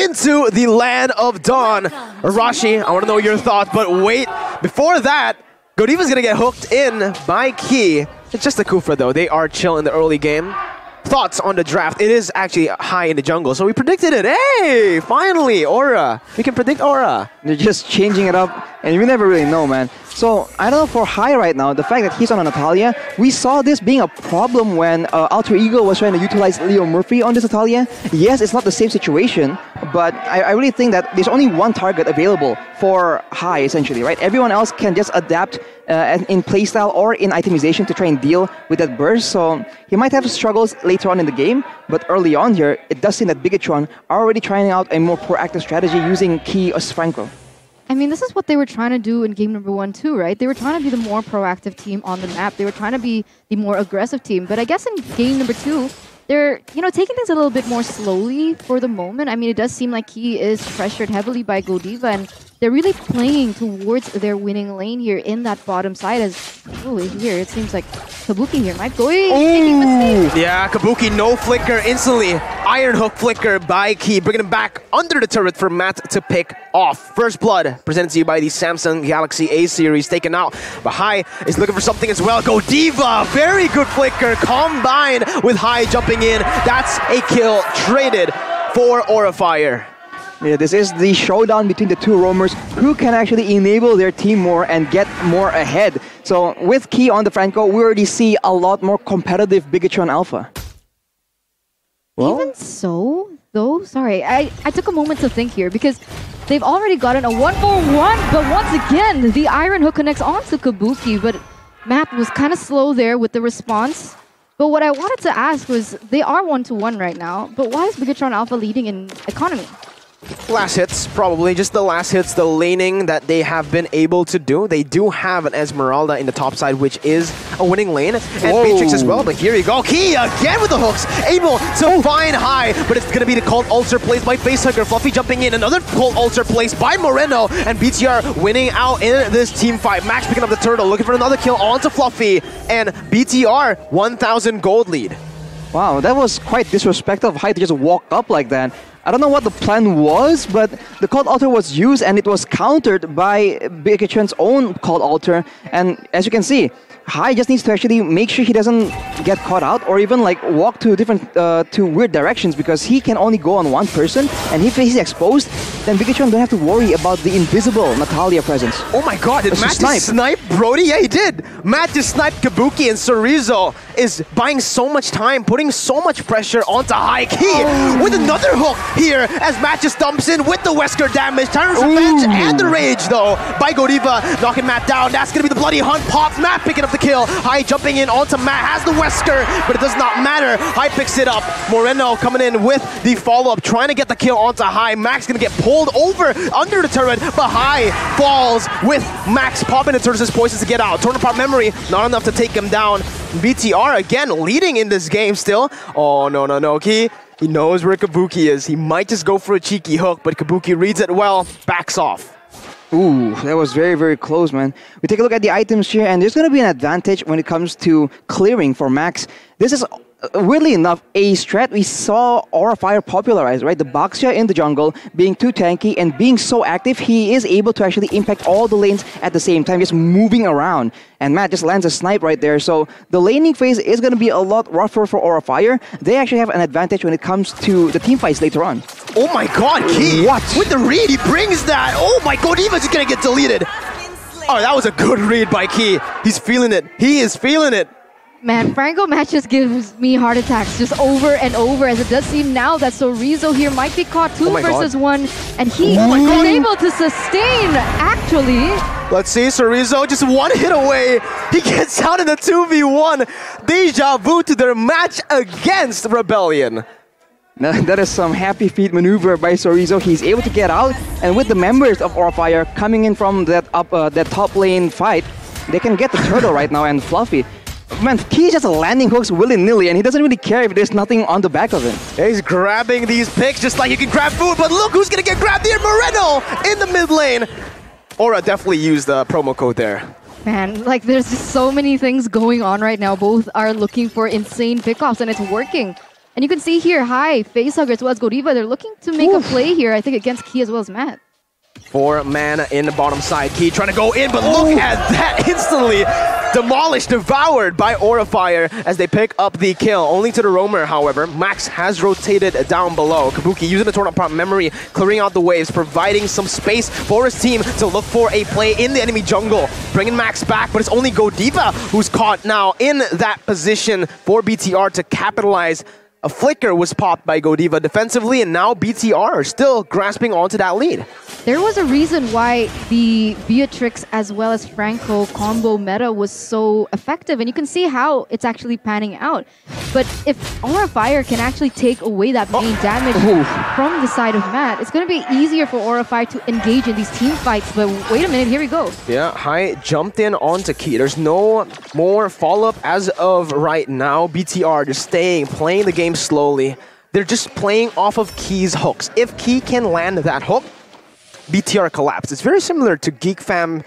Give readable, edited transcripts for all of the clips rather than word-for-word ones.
into the land of Dawn. Arashi, I want to know your thoughts, but wait, before that, Godiva's gonna get hooked in by Key. It's just a Kufra though, they are chill in the early game. Thoughts on the draft? It is actually high in the jungle, so we predicted it. Hey, finally, Aura. We can predict Aura. They're just changing it up, and you never really know, man. So, I don't know, for High right now, the fact that he's on a Natalia, we saw this being a problem when Alter Ego was trying to utilize Leo Murphy on this Natalia. Yes, it's not the same situation, but I really think that there's only one target available for High, essentially, right? Everyone else can just adapt in playstyle or in itemization to try and deal with that burst, so he might have struggles later on in the game, but early on here, it does seem that BIGETRON are already trying out a more proactive strategy using Key as Franco. I mean, this is what they were trying to do in game number 1 too, right? They were trying to be the more proactive team on the map. They were trying to be the more aggressive team. But I guess in game number 2, they're, taking things a little bit more slowly for the moment. I mean, it does seem like he is pressured heavily by Godiva, and they're really playing towards their winning lane here in that bottom side. As here, it seems like Kabuki here might go making mistakes. Yeah, Kabuki, no flicker instantly. Iron Hook flicker by Key, bringing him back under the turret for Matt to pick off. First Blood presented to you by the Samsung Galaxy A series, taken out. But High is looking for something as well. Godiva, very good flicker, combined with High jumping in. That's a kill traded for Aura Fire. Yeah, this is the showdown between the two roamers who can actually enable their team more and get more ahead. So with Key on the Franco, we already see a lot more competitive BIGETRON Alpha. Well, even so, though, sorry, I took a moment to think here because they've already gotten a 1-for-1, but once again, the Iron Hook connects onto Kabuki, but Matt was kind of slow there with the response. But what I wanted to ask was, they are 1-to-1 right now, but why is BIGETRON Alpha leading in economy? Last hits, probably. Just the last hits, the laning that they have been able to do. They do have an Esmeralda in the top side, which is a winning lane. And Matrix as well, but here you go. Key again with the hooks. Able to find High, but it's going to be the Cult Ulcer placed by Facehugger. Fluffy jumping in. Another Cult Ulcer placed by Moreno. And BTR winning out in this team fight. Max picking up the turtle, looking for another kill onto Fluffy. And BTR, 1,000 gold lead. Wow, that was quite disrespectful of High to just walk up like that. I don't know what the plan was, but the Cold Altar was used and it was countered by BIGETRON's own Cold Altar. And as you can see, High just needs to actually make sure he doesn't get caught out or even like walk to different, to weird directions, because he can only go on one person. And if he's exposed, then BIGETRON don't have to worry about the invisible Natalia presence. Oh my god, did Matt just snipe Brody? Yeah, he did. Matt just sniped Kabuki, and Sorizo is buying so much time, putting so much pressure onto High. Key with another hook here as Matt just dumps in with the Wesker damage. Tyrant's Revenge and the Rage though by Godiva, knocking Matt down. That's gonna be the bloody hunt. Pops Matt picking up the kill. High jumping in onto Matt, has the Wesker, but it does not matter. High picks it up. Moreno coming in with the follow-up, trying to get the kill onto High. Max gonna get pulled over under the turret, but High falls with Max popping the turret's poisons to get out. Torn apart memory, not enough to take him down. BTR again leading in this game still. Oh no, Key. He knows where Kabuki is. He might just go for a cheeky hook, but Kabuki reads it well, backs off. Ooh, that was very, very close, man. We take a look at the items here, and there's going to be an advantage when it comes to clearing for Max. This is, weirdly enough, a strat we saw Aura Fire popularize, right? The Baxia in the jungle being too tanky and being so active, he is able to actually impact all the lanes at the same time, just moving around. And Matt just lands a snipe right there, so the laning phase is going to be a lot rougher for Aura Fire. They actually have an advantage when it comes to the team fights later on. Oh my god, Key! What? With the read, he brings that! Oh my god, Eva's just gonna get deleted! Oh, that was a good read by Key. He's feeling it. He is feeling it. Man, Franco Match just gives me heart attacks just over and over, as it does seem now that Sorizo here might be caught 2 versus 1, and he is able to sustain, actually. Let's see, Sorizo just one hit away. He gets out in the 2v1. Deja vu to their match against Rebellion. Now, that is some happy feet maneuver by Sorizo. He's able to get out, and with the members of Aura Fire coming in from that top lane fight, they can get the turtle right now and Fluffy. Man, he's just landing hooks willy-nilly, and he doesn't really care if there's nothing on the back of him. He's grabbing these picks just like you can grab food, but look who's gonna get grabbed here! Moreno in the mid lane! Aura definitely used the promo code there. Man, like there's just so many things going on right now. Both are looking for insane pickoffs, and it's working. And you can see here, Facehugger as well as Godiva, they're looking to make a play here, I think, against Key as well as Matt. 4 mana in the bottom side. Key trying to go in, but look at that. Instantly demolished, devoured by Aura Fire as they pick up the kill. Only to the roamer, however. Max has rotated down below. Kabuki using the Tornado Prompt Memory, clearing out the waves, providing some space for his team to look for a play in the enemy jungle. Bringing Max back, but it's only Godiva who's caught now in that position for BTR to capitalize. A flicker was popped by Godiva defensively, and now BTR are still grasping onto that lead. There was a reason why the Beatrix as well as Franco combo meta was so effective, and you can see how it's actually panning out. But if Aura Fire can actually take away that main damage from the side of Matt, it's going to be easier for Aura Fire to engage in these team fights. But wait a minute, here we go. Yeah, Hai jumped in onto Key. There's no more follow-up as of right now. BTR just staying, playing the game slowly. They're just playing off of Key's hooks. If Key can land that hook, BTR collapse. It's very similar to Geek Fam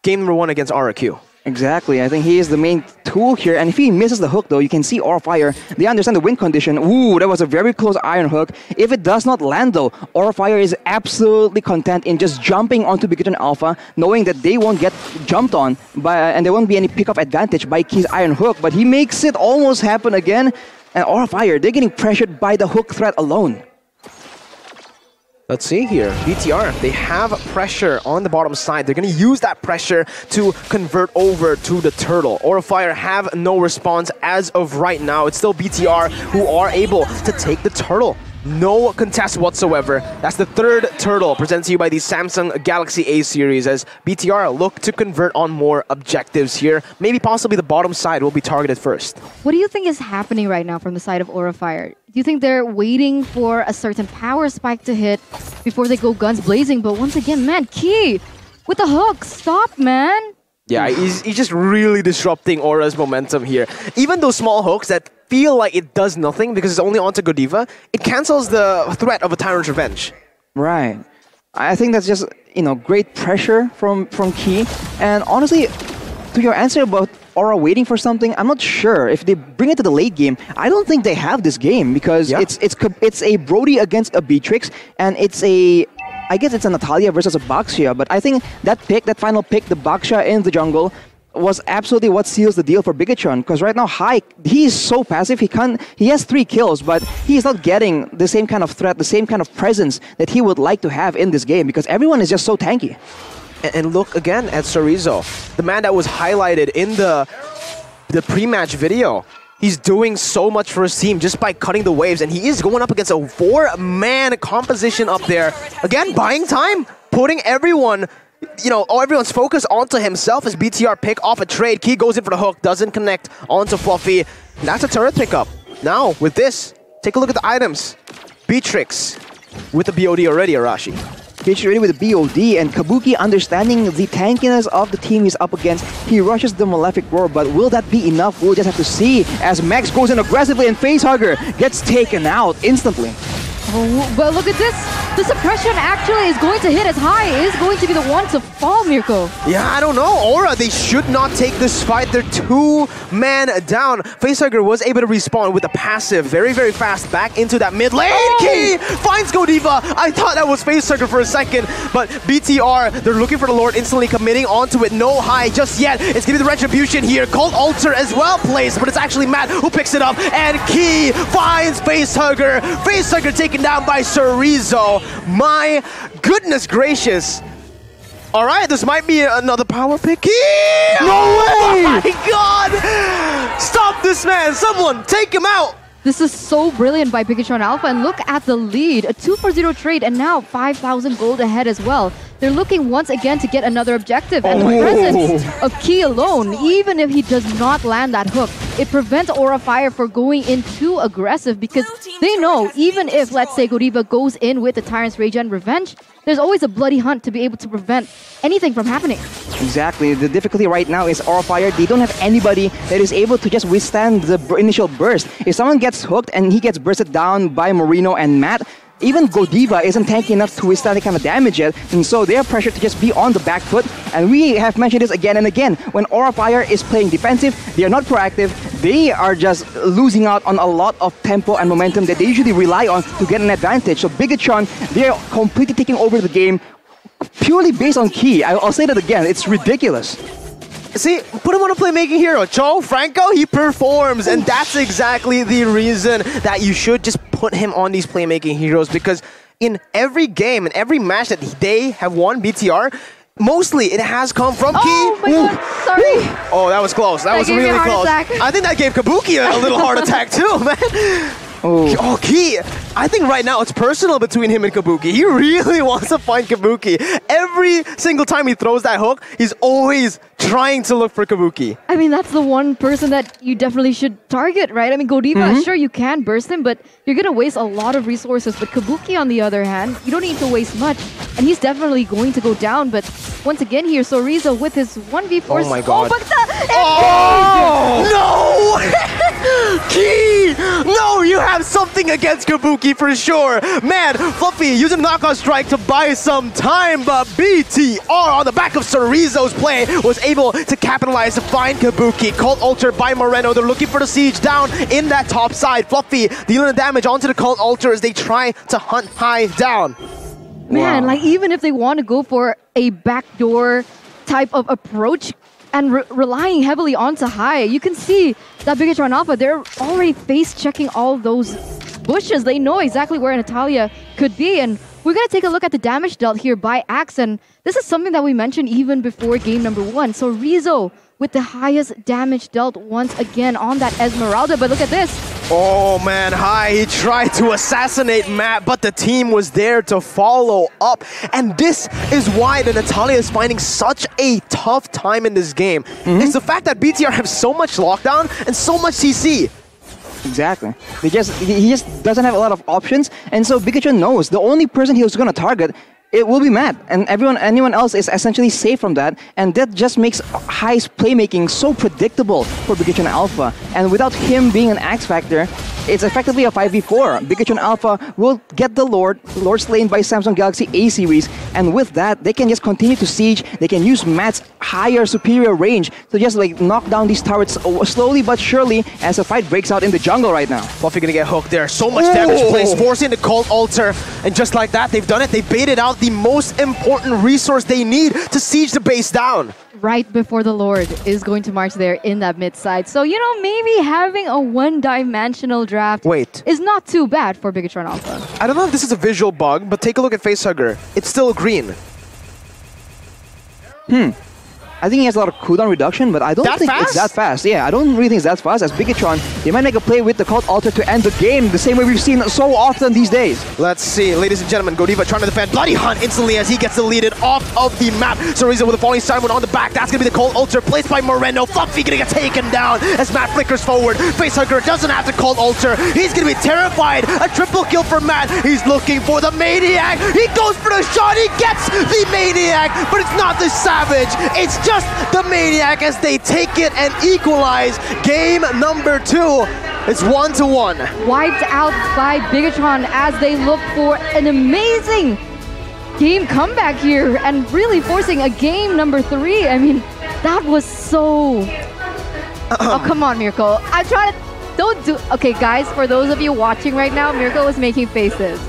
game number 1 against RQ. Exactly. I think he is the main tool here. And if he misses the hook, though, you can see Aura Fire. They understand the win condition. Ooh, that was a very close iron hook. If it does not land, though, Aura Fire is absolutely content in just jumping onto BIGETRON Alpha, knowing that they won't get jumped on and there won't be any pick-up advantage by Key's iron hook. But he makes it almost happen again. And Aura Fire, they're getting pressured by the hook threat alone. Let's see here. BTR, they have pressure on the bottom side. They're going to use that pressure to convert over to the turtle. Aura Fire have no response as of right now. It's still BTR who are able to take the turtle. No contest whatsoever. That's the 3rd turtle presented to you by the Samsung Galaxy A series as BTR look to convert on more objectives here. Maybe possibly the bottom side will be targeted first. What do you think is happening right now from the side of Aura Fire? Do you think they're waiting for a certain power spike to hit before they go guns blazing? But once again, man, Key with the hook. Stop, man. Yeah, he's just really disrupting Aura's momentum here. Even those small hooks that feel like it does nothing because it's only onto Godiva, it cancels the threat of a Tyrant's Revenge. Right. I think that's just, great pressure from Key. And honestly, to your answer about Aura waiting for something, I'm not sure. If they bring it to the late game, I don't think they have this game because it's a Brody against a Beatrix, and I guess it's a Natalia versus a Baxia, but I think that final pick, the Baxia in the jungle, was absolutely what seals the deal for BIGETRON. Because right now, he's so passive. He has 3 kills, but he's not getting the same kind of threat, the same kind of presence that he would like to have in this game because everyone is just so tanky. And look again at Chorizo, the man that was highlighted in the pre-match video. He's doing so much for his team just by cutting the waves, and he is going up against a 4-man composition up there. Again, buying time, putting everyone's focus onto himself as BTR pick off a trade. Key goes in for the hook, doesn't connect onto Fluffy. That's a turret pickup. Now, with this, take a look at the items. Beatrix with the BOD already, Arashi. Beatrix ready with the BOD, and Kabuki, understanding the tankiness of the team he's up against, he rushes the Malefic Roar, but will that be enough? We'll just have to see as Max goes in aggressively and Facehugger gets taken out instantly. Oh, but look at this. The suppression actually is going to hit as Hai is going to be the one to fall, Mirko. Yeah, I don't know. Aura, they should not take this fight. They're 2-man down. Facehugger was able to respawn with a passive very, very fast back into that mid lane. Key finds Godiva. I thought that was Facehugger for a second, but BTR, they're looking for the Lord, instantly committing onto it. No Hai just yet. It's going to be the Retribution here. Cold Altar as well placed, but it's actually Matt who picks it up, and Key finds Facehugger. Facehugger taken down by Chorizo. My goodness gracious. All right, this might be another power pick. Yeah! No way! Oh my god! Stop this man! Someone take him out! This is so brilliant by BIGETRON Alpha, and look at the lead. A 2-for-0 trade, and now 5,000 gold ahead as well. They're looking once again to get another objective, and the presence of Key alone, even if he does not land that hook, it prevents Aura Fire from going in too aggressive because they know even if, let's say, Godiva goes in with the Tyrant's Rage and Revenge, there's always a bloody hunt to be able to prevent anything from happening. Exactly. The difficulty right now is Aura Fire. They don't have anybody that is able to just withstand the initial burst. If someone gets hooked and he gets bursted down by Marino and Matt, even Godiva isn't tanky enough to withstand that kind of damage yet, and so they're pressured to just be on the back foot. And we have mentioned this again and again. When Aura Fire is playing defensive, they are not proactive. They are just losing out on a lot of tempo and momentum that they usually rely on to get an advantage. So BIGETRON, they're completely taking over the game purely based on Ki. I'll say that again. It's ridiculous. See, put him on a playmaking hero. Cho Franco, he performs, and that's exactly the reason that you should just put him on these playmaking heroes, because in every game, in every match that they have won BTR, mostly it has come from Ki. Oh my god, sorry. Oh, that was close. That was really close. Attack. I think that gave Kabuki a little heart attack too, man. Oh, Ki. I think right now it's personal between him and Kabuki. He really wants to find Kabuki. Every single time he throws that hook, he's always trying to look for Kabuki. I mean, that's the one person that you definitely should target, right? I mean, Godiva, sure, you can burst him, but you're going to waste a lot of resources. But Kabuki, on the other hand, you don't need to waste much, and he's definitely going to go down. But once again here, Sorizo with his 1v4. Oh my god. Oh, no! Ki! No, you have something against Kabuki for sure. Man, Fluffy using Knockout Strike to buy some time, but BTR on the back of Sorizo's play was able to capitalize to find Kabuki. Cult Altar by Moreno. They're looking for the siege down in that top side. Fluffy dealing the damage onto the Cult Altar as they try to hunt high down. Man, like even if they want to go for a backdoor type of approach and relying heavily onto high, you can see that BIGETRON Alpha, they're already face-checking all those bushes. They know exactly where Natalia could be, and we're going to take a look at the damage dealt here by Axe, and this is something that we mentioned even before game number 1. So Rizzo with the highest damage dealt once again on that Esmeralda, but look at this. Oh man, High, he tried to assassinate Matt, but the team was there to follow up. And this is why the Natalia is finding such a tough time in this game. It's the fact that BTR have so much lockdown and so much CC. Exactly. He just doesn't have a lot of options, and so BIGETRON knows the only person he was going to target, it will be Matt, and anyone else is essentially safe from that, and that just makes High's playmaking so predictable for BIGETRON Alpha. And without him being an X factor, it's effectively a 5v4. BIGETRON Alpha will get the Lord slain by Samsung Galaxy A series, and with that, they can just continue to siege. They can use Matt's higher, superior range to just like knock down these turrets slowly but surely as the fight breaks out in the jungle right now. Fluffy gonna get hooked there. So much damage placed, forcing the Cult Altar, and just like that, they've done it. They baited out the most important resource they need to siege the base down. Right before the Lord is going to march there in that mid side. So, you know, maybe having a one-dimensional draft is not too bad for BIGETRON Alpha. I don't know if this is a visual bug, but take a look at Facehugger. It's still green. I think he has a lot of cooldown reduction, but I don't think it's that fast. Yeah, I don't really think it's that fast. As BIGETRON, they might make a play with the Cult Altar to end the game the same way we've seen so often these days. Let's see, ladies and gentlemen, Godiva trying to defend Bloody Hunt instantly as he gets deleted off of the map. Sorizo with a falling Simon on the back. That's going to be the Cult Altar placed by Moreno. Fluffy going to get taken down as Matt flickers forward. Facehugger doesn't have the Cult Altar. He's going to be terrified. A triple kill for Matt. He's looking for the Maniac. He goes for the shot. He gets the Maniac, but it's not the Savage. It's just the Maniac as they take it and equalize game number 2. It's 1-1. Wiped out by BIGETRON as they look for an amazing game comeback here and really forcing a game number 3. I mean, that was so... Oh, come on, Miracle. I'm trying to... Don't do... Okay, guys, for those of you watching right now, Miracle was making faces.